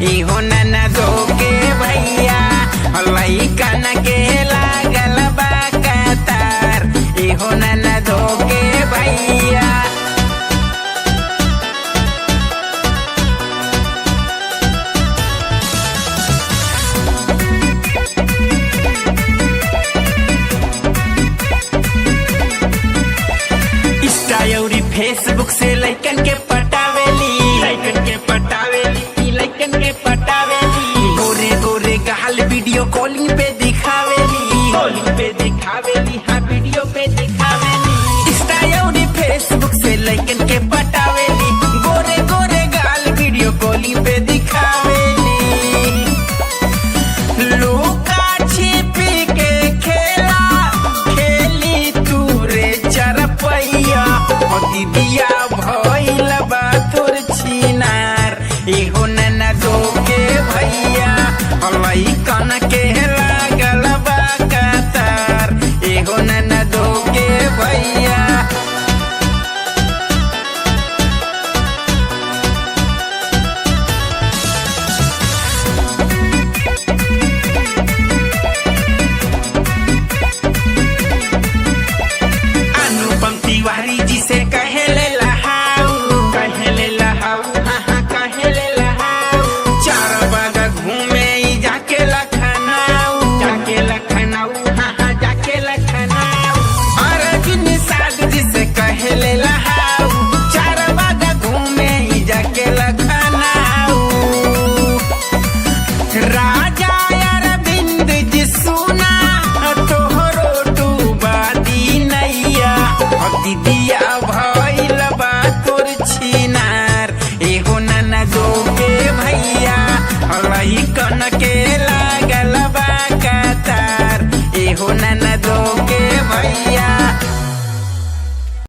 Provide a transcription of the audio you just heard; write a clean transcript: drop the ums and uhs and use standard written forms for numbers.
इहो नना धोके भैया लइकन के लागल बा कतार। इहो नना धोके भैया फेसबुक से लइकन के पटावेली, लइकन के पटावेली, लइकन के पटावेली। गोरे गोरे गाल वीडियो कॉलिंग पे दिखावेली, कॉलिंग पे दिखावेली, हाँ वीडियो पे दिखावेली। इंस्टा और फेसबुक से लइकन के पटावेली, गोरे गोरे गाल वीडियो कॉलिंग पे दिखावेली। लुका छिपी के खेला खेली तू रे चरपैया, दिदिया भइल बा तोर छिनार। इहो नना धोके